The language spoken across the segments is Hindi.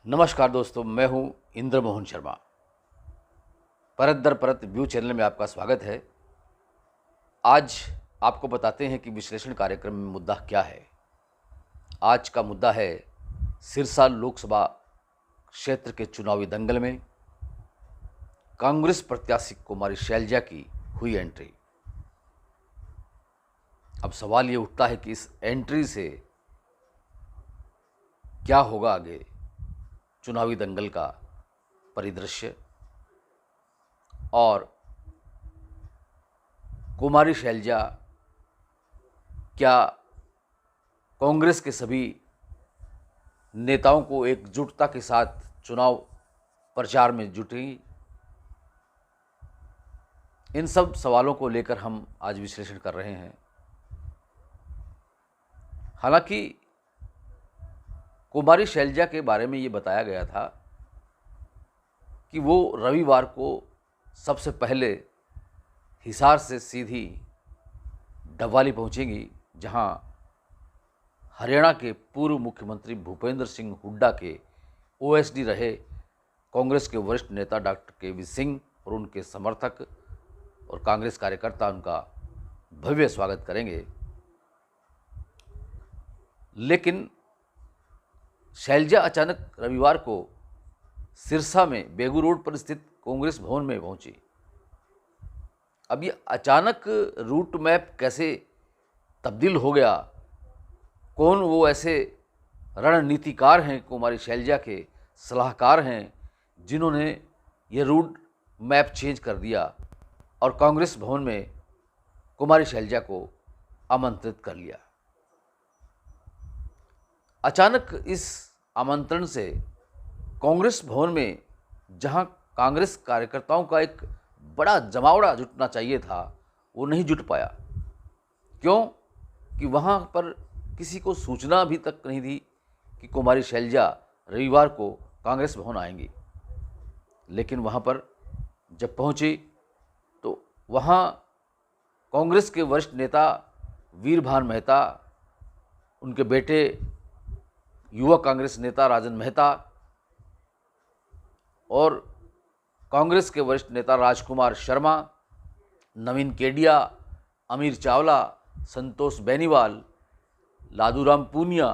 नमस्कार दोस्तों, मैं हूं इंद्र मोहन शर्मा। परत दर परत व्यू चैनल में आपका स्वागत है। आज आपको बताते हैं कि विश्लेषण कार्यक्रम में मुद्दा क्या है। आज का मुद्दा है सिरसा लोकसभा क्षेत्र के चुनावी दंगल में कांग्रेस प्रत्याशी कुमारी शैलजा की हुई एंट्री। अब सवाल ये उठता है कि इस एंट्री से क्या होगा आगे चुनावी दंगल का परिदृश्य, और कुमारी शैलजा क्या कांग्रेस के सभी नेताओं को एकजुटता के साथ चुनाव प्रचार में जुटेंगी। इन सब सवालों को लेकर हम आज विश्लेषण कर रहे हैं। हालांकि कुमारी शैलजा के बारे में ये बताया गया था कि वो रविवार को सबसे पहले हिसार से सीधी डबवाली पहुंचेंगी, जहां हरियाणा के पूर्व मुख्यमंत्री भूपेंद्र सिंह हुड्डा के ओएसडी रहे कांग्रेस के वरिष्ठ नेता डॉक्टर केवी सिंह और उनके समर्थक और कांग्रेस कार्यकर्ता उनका भव्य स्वागत करेंगे। लेकिन शैलजा अचानक रविवार को सिरसा में बेगू रोड पर स्थित कांग्रेस भवन में पहुंची। अब ये अचानक रूट मैप कैसे तब्दील हो गया, कौन वो ऐसे रणनीतिकार हैं, कुमारी शैलजा के सलाहकार हैं जिन्होंने ये रूट मैप चेंज कर दिया और कांग्रेस भवन में कुमारी शैलजा को आमंत्रित कर लिया। अचानक इस आमंत्रण से कांग्रेस भवन में, जहां कांग्रेस कार्यकर्ताओं का एक बड़ा जमावड़ा जुटना चाहिए था, वो नहीं जुट पाया। क्यों? कि वहां पर किसी को सूचना अभी तक नहीं थी कि कुमारी शैलजा रविवार को कांग्रेस भवन आएंगी। लेकिन वहां पर जब पहुंची तो वहां कांग्रेस के वरिष्ठ नेता वीरभान मेहता, उनके बेटे युवा कांग्रेस नेता राजन मेहता और कांग्रेस के वरिष्ठ नेता राजकुमार शर्मा, नवीन केडिया, अमीर चावला, संतोष बेनीवाल, लादूराम पूनिया,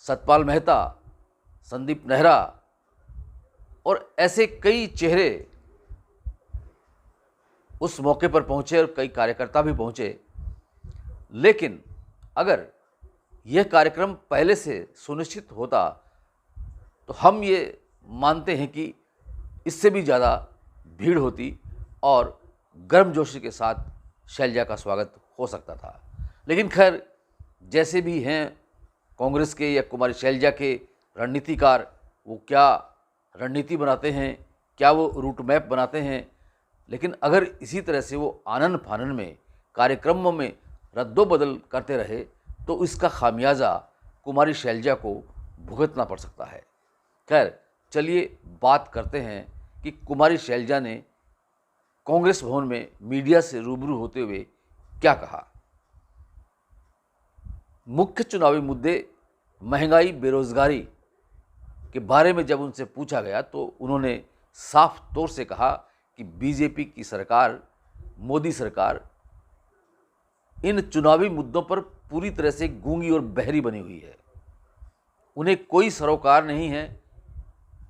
सतपाल मेहता, संदीप नेहरा और ऐसे कई चेहरे उस मौके पर पहुंचे और कई कार्यकर्ता भी पहुंचे। लेकिन अगर यह कार्यक्रम पहले से सुनिश्चित होता तो हम ये मानते हैं कि इससे भी ज़्यादा भीड़ होती और गर्मजोशी के साथ शैलजा का स्वागत हो सकता था। लेकिन खैर, जैसे भी हैं कांग्रेस के या कुमारी शैलजा के रणनीतिकार, वो क्या रणनीति बनाते हैं, क्या वो रूट मैप बनाते हैं, लेकिन अगर इसी तरह से वो आनन फानन में कार्यक्रमों में रद्दोबदल करते रहे तो इसका खामियाजा कुमारी शैलजा को भुगतना पड़ सकता है। खैर, चलिए बात करते हैं कि कुमारी शैलजा ने कांग्रेस भवन में मीडिया से रूबरू होते हुए क्या कहा। मुख्य चुनावी मुद्दे महंगाई, बेरोजगारी के बारे में जब उनसे पूछा गया तो उन्होंने साफ तौर से कहा कि बीजेपी की सरकार, मोदी सरकार इन चुनावी मुद्दों पर पूरी तरह से गूंगी और बहरी बनी हुई है। उन्हें कोई सरोकार नहीं है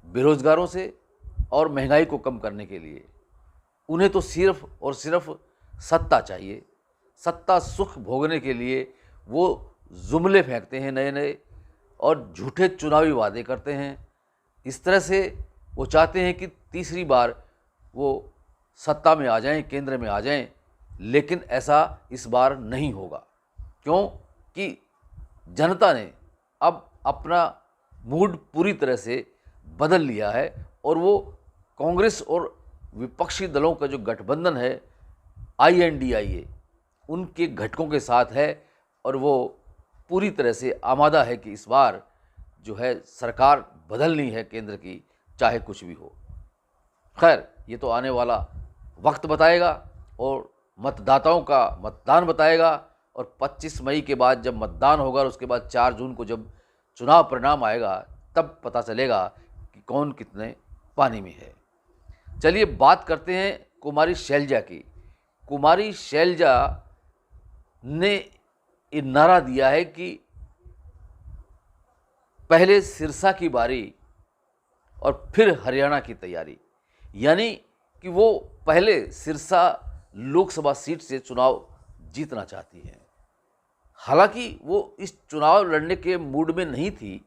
बेरोजगारों से और महंगाई को कम करने के लिए। उन्हें तो सिर्फ और सिर्फ सत्ता चाहिए। सत्ता सुख भोगने के लिए वो जुमले फेंकते हैं नए नए और झूठे चुनावी वादे करते हैं। इस तरह से वो चाहते हैं कि तीसरी बार वो सत्ता में आ जाएं, केंद्र में आ जाएं। लेकिन ऐसा इस बार नहीं होगा। क्यों? कि जनता ने अब अपना मूड पूरी तरह से बदल लिया है और वो कांग्रेस और विपक्षी दलों का जो गठबंधन है INDIA, उनके घटकों के साथ है और वो पूरी तरह से आमादा है कि इस बार जो है सरकार बदलनी है केंद्र की, चाहे कुछ भी हो। खैर, ये तो आने वाला वक्त बताएगा और मतदाताओं का मतदान बताएगा। और 25 मई के बाद जब मतदान होगा और उसके बाद 4 जून को जब चुनाव परिणाम आएगा तब पता चलेगा कि कौन कितने पानी में है। चलिए बात करते हैं कुमारी शैलजा की। कुमारी शैलजा ने ये नारा दिया है कि पहले सिरसा की बारी और फिर हरियाणा की तैयारी, यानी कि वो पहले सिरसा लोकसभा सीट से चुनाव जीतना चाहती हैं। हालांकि वो इस चुनाव लड़ने के मूड में नहीं थी,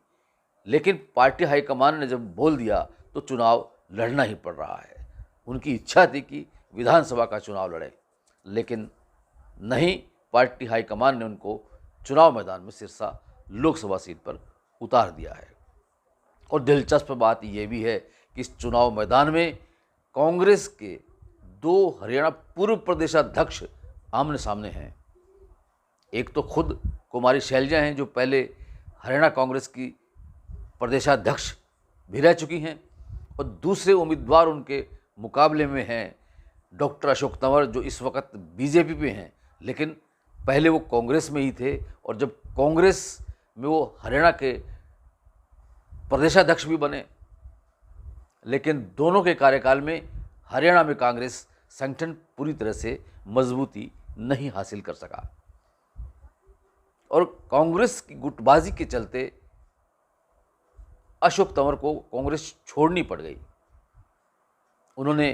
लेकिन पार्टी हाईकमान ने जब बोल दिया तो चुनाव लड़ना ही पड़ रहा है। उनकी इच्छा थी कि विधानसभा का चुनाव लड़े, लेकिन नहीं, पार्टी हाईकमान ने उनको चुनाव मैदान में सिरसा लोकसभा सीट पर उतार दिया है। और दिलचस्प बात यह भी है कि इस चुनाव मैदान में कांग्रेस के 2 हरियाणा पूर्व प्रदेशाध्यक्ष आमने सामने हैं। एक तो खुद कुमारी शैलजा हैं, जो पहले हरियाणा कांग्रेस की प्रदेशाध्यक्ष भी रह चुकी हैं, और दूसरे उम्मीदवार उनके मुकाबले में हैं डॉक्टर अशोक तंवर, जो इस वक्त बीजेपी पे हैं, लेकिन पहले वो कांग्रेस में ही थे, और जब कांग्रेस में वो हरियाणा के प्रदेशाध्यक्ष भी बने। लेकिन दोनों के कार्यकाल में हरियाणा में कांग्रेस संगठन पूरी तरह से मजबूती नहीं हासिल कर सका, और कांग्रेस की गुटबाजी के चलते अशोक तंवर को कांग्रेस छोड़नी पड़ गई। उन्होंने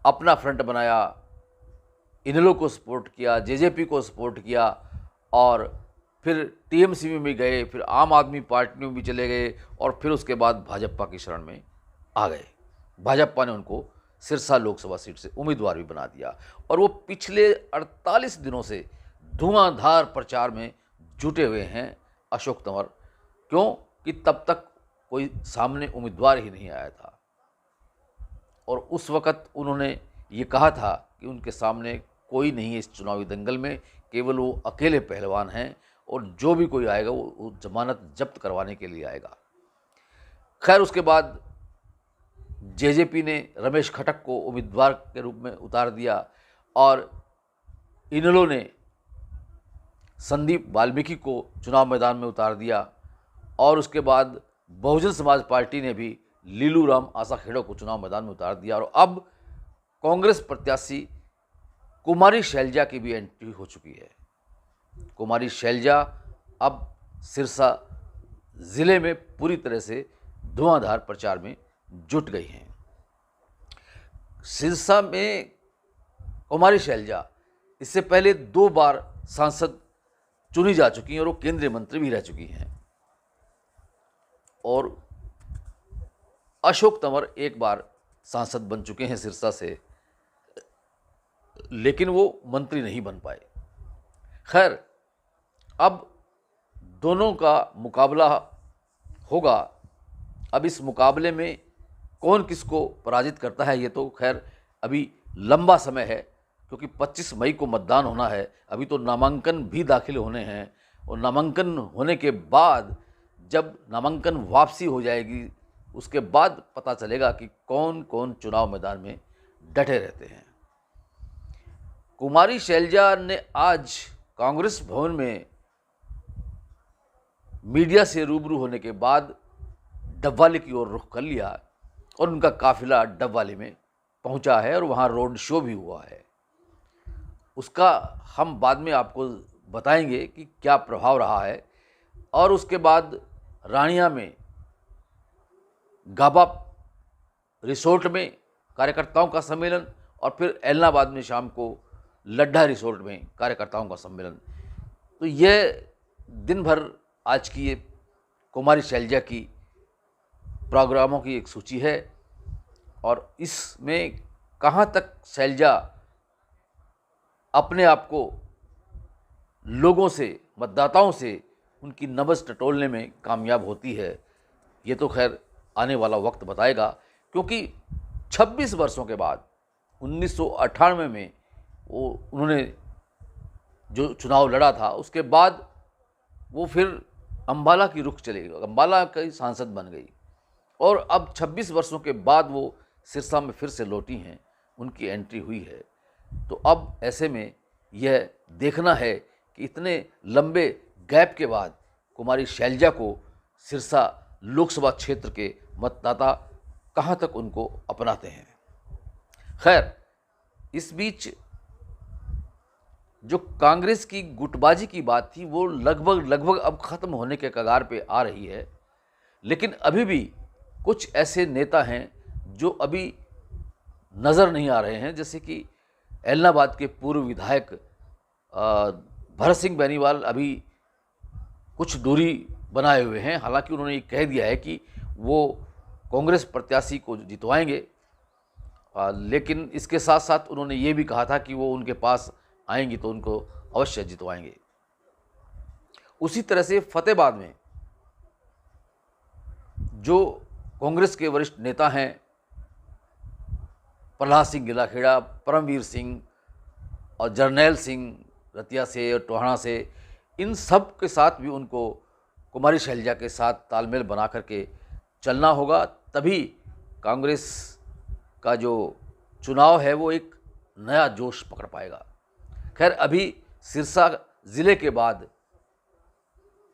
अपना फ्रंट बनाया, इनेलो को सपोर्ट किया, जेजेपी को सपोर्ट किया, और फिर टीएमसी में भी गए, फिर आम आदमी पार्टी में भी चले गए, और फिर उसके बाद भाजपा की शरण में आ गए। भाजपा ने उनको सिरसा लोकसभा सीट से उम्मीदवार भी बना दिया, और वो पिछले 48 दिनों से धुआंधार प्रचार में जुटे हुए हैं अशोक तंवर। क्यों कि तब तक कोई सामने उम्मीदवार ही नहीं आया था, और उस वक़्त उन्होंने ये कहा था कि उनके सामने कोई नहीं है इस चुनावी दंगल में, केवल वो अकेले पहलवान हैं, और जो भी कोई आएगा वो जमानत जब्त करवाने के लिए आएगा। खैर, उसके बाद जेजेपी ने रमेश खटक को उम्मीदवार के रूप में उतार दिया, और इनेलो ने संदीप वाल्मीकि को चुनाव मैदान में उतार दिया, और उसके बाद बहुजन समाज पार्टी ने भी लीलू राम आसाखेड़ो को चुनाव मैदान में उतार दिया, और अब कांग्रेस प्रत्याशी कुमारी शैलजा की भी एंट्री हो चुकी है। कुमारी शैलजा अब सिरसा ज़िले में पूरी तरह से धुआंधार प्रचार में जुट गई हैं। सिरसा में कुमारी शैलजा इससे पहले 2 बार सांसद चुनी जा चुकी हैं, और वो केंद्रीय मंत्री भी रह चुकी हैं। और अशोक तंवर 1 बार सांसद बन चुके हैं सिरसा से, लेकिन वो मंत्री नहीं बन पाए। खैर, अब दोनों का मुकाबला होगा। अब इस मुकाबले में कौन किसको पराजित करता है, ये तो खैर अभी लंबा समय है, क्योंकि 25 मई को मतदान होना है। अभी तो नामांकन भी दाखिल होने हैं, और नामांकन होने के बाद जब नामांकन वापसी हो जाएगी, उसके बाद पता चलेगा कि कौन कौन चुनाव मैदान में डटे रहते हैं। कुमारी शैलजा ने आज कांग्रेस भवन में मीडिया से रूबरू होने के बाद डबवाली की ओर रुख कर लिया, और उनका काफिला डबवाली में पहुंचा है, और वहां रोड शो भी हुआ है। उसका हम बाद में आपको बताएंगे कि क्या प्रभाव रहा है। और उसके बाद रानिया में गाबा रिसोर्ट में कार्यकर्ताओं का सम्मेलन, और फिर एलनाबाद में शाम को लड्ढा रिसोर्ट में कार्यकर्ताओं का सम्मेलन। तो यह दिन भर आज की ये कुमारी शैलजा की प्रोग्रामों की एक सूची है, और इसमें कहाँ तक शैलजा अपने आप को लोगों से, मतदाताओं से उनकी नब्ज़ टटोलने में कामयाब होती है, ये तो खैर आने वाला वक्त बताएगा। क्योंकि 26 वर्षों के बाद 1998 में उन्होंने जो चुनाव लड़ा था, उसके बाद वो फिर अम्बाला की रुख चले गई, अम्बाला की सांसद बन गई, और अब 26 वर्षों के बाद वो सिरसा में फिर से लौटी हैं, उनकी एंट्री हुई है। तो अब ऐसे में यह देखना है कि इतने लंबे गैप के बाद कुमारी शैलजा को सिरसा लोकसभा क्षेत्र के मतदाता कहाँ तक उनको अपनाते हैं। खैर, इस बीच जो कांग्रेस की गुटबाजी की बात थी वो लगभग अब ख़त्म होने के कगार पे आ रही है, लेकिन अभी भी कुछ ऐसे नेता हैं जो अभी नज़र नहीं आ रहे हैं, जैसे कि एलनाबाद के पूर्व विधायक भरत सिंह बेनीवाल अभी कुछ दूरी बनाए हुए हैं। हालांकि उन्होंने ये कह दिया है कि वो कांग्रेस प्रत्याशी को जितवाएंगे, लेकिन इसके साथ साथ उन्होंने ये भी कहा था कि वो उनके पास आएंगी तो उनको अवश्य जितवाएंगे। उसी तरह से फतेहाबाद में जो कांग्रेस के वरिष्ठ नेता हैं प्रहलाद सिंह गिलाखेड़ा, परमवीर सिंह और जरनैल सिंह रतिया से और टोहाना से, इन सब के साथ भी उनको कुमारी शैलजा के साथ तालमेल बना करके चलना होगा, तभी कांग्रेस का जो चुनाव है वो एक नया जोश पकड़ पाएगा। खैर, अभी सिरसा ज़िले के बाद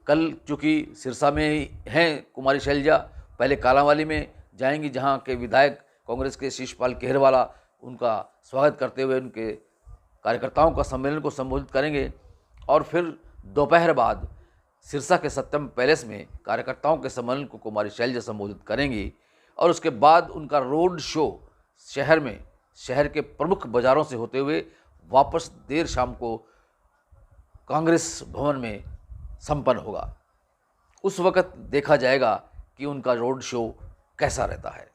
कल चूँकि सिरसा में हैं कुमारी शैलजा, पहले कालांवाली में जाएंगी जहां के विधायक कांग्रेस के शिशपाल केहरवाला उनका स्वागत करते हुए उनके कार्यकर्ताओं का सम्मेलन को संबोधित करेंगे, और फिर दोपहर बाद सिरसा के सत्यम पैलेस में कार्यकर्ताओं के सम्मेलन को कुमारी शैलजा संबोधित करेंगी, और उसके बाद उनका रोड शो शहर के प्रमुख बाज़ारों से होते हुए वापस देर शाम को कांग्रेस भवन में संपन्न होगा। उस वक़्त देखा जाएगा कि उनका रोड शो कैसा रहता है।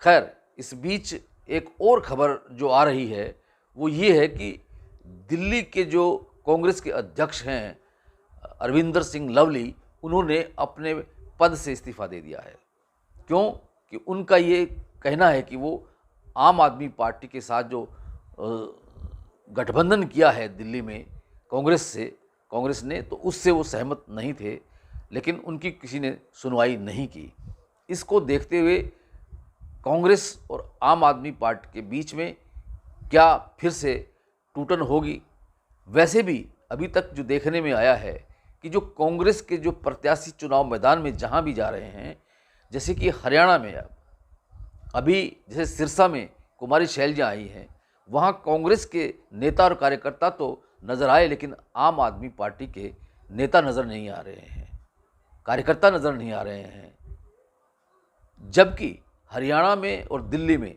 खैर, इस बीच एक और खबर जो आ रही है वो ये है कि दिल्ली के जो कांग्रेस के अध्यक्ष हैं अरविंदर सिंह लवली, उन्होंने अपने पद से इस्तीफ़ा दे दिया है। क्यों? कि उनका ये कहना है कि वो आम आदमी पार्टी के साथ जो गठबंधन किया है दिल्ली में कांग्रेस ने, तो उससे वो सहमत नहीं थे, लेकिन उनकी किसी ने सुनवाई नहीं की। इसको देखते हुए कांग्रेस और आम आदमी पार्टी के बीच में क्या फिर से टूटन होगी? वैसे भी अभी तक जो देखने में आया है कि जो कांग्रेस के जो प्रत्याशी चुनाव मैदान में जहां भी जा रहे हैं, जैसे कि हरियाणा में अभी जैसे सिरसा में कुमारी शैलजा आई हैं, वहां कांग्रेस के नेता और कार्यकर्ता तो नज़र आए, लेकिन आम आदमी पार्टी के नेता नज़र नहीं आ रहे हैं, कार्यकर्ता नज़र नहीं आ रहे हैं। जबकि हरियाणा में और दिल्ली में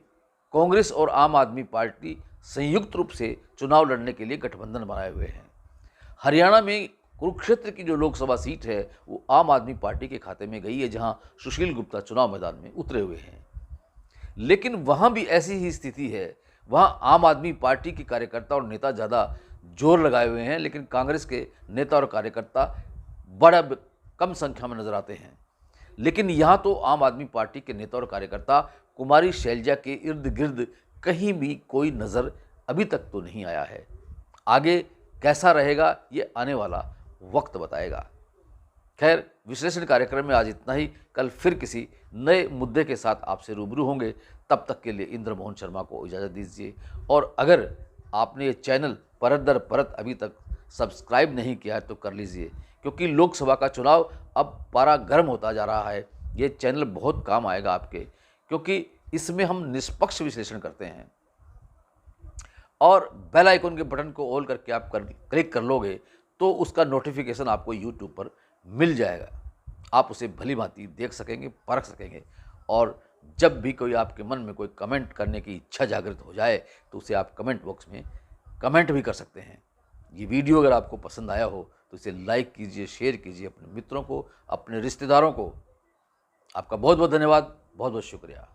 कांग्रेस और आम आदमी पार्टी संयुक्त रूप से चुनाव लड़ने के लिए गठबंधन बनाए हुए हैं। हरियाणा में कुरुक्षेत्र की जो लोकसभा सीट है वो आम आदमी पार्टी के खाते में गई है, जहां सुशील गुप्ता चुनाव मैदान में उतरे हुए हैं। लेकिन वहां भी ऐसी ही स्थिति है, वहां आम आदमी पार्टी के कार्यकर्ता और नेता ज़्यादा जोर लगाए हुए हैं, लेकिन कांग्रेस के नेता और कार्यकर्ता बड़ा कम संख्या में नजर आते हैं। लेकिन यहाँ तो आम आदमी पार्टी के नेता और कार्यकर्ता कुमारी शैलजा के इर्द गिर्द कहीं भी कोई नज़र अभी तक तो नहीं आया है। आगे कैसा रहेगा ये आने वाला वक्त बताएगा। खैर, विश्लेषण कार्यक्रम में आज इतना ही। कल फिर किसी नए मुद्दे के साथ आपसे रूबरू होंगे। तब तक के लिए इंद्र मोहन शर्मा को इजाज़त दीजिए, और अगर आपने ये चैनल परत दर परत अभी तक सब्सक्राइब नहीं किया है तो कर लीजिए, क्योंकि लोकसभा का चुनाव अब पारा गर्म होता जा रहा है। ये चैनल बहुत काम आएगा आपके, क्योंकि इसमें हम निष्पक्ष विश्लेषण करते हैं, और बेल आइकन के बटन को ऑल करके आप क्लिक कर लोगे तो उसका नोटिफिकेशन आपको यूट्यूब पर मिल जाएगा। आप उसे भली भांति देख सकेंगे, परख सकेंगे, और जब भी कोई आपके मन में कोई कमेंट करने की इच्छा जागृत हो जाए तो उसे आप कमेंट बॉक्स में कमेंट भी कर सकते हैं। ये वीडियो अगर आपको पसंद आया हो तो इसे लाइक कीजिए, शेयर कीजिए अपने मित्रों को, अपने रिश्तेदारों को। आपका बहुत बहुत धन्यवाद, बहुत बहुत शुक्रिया।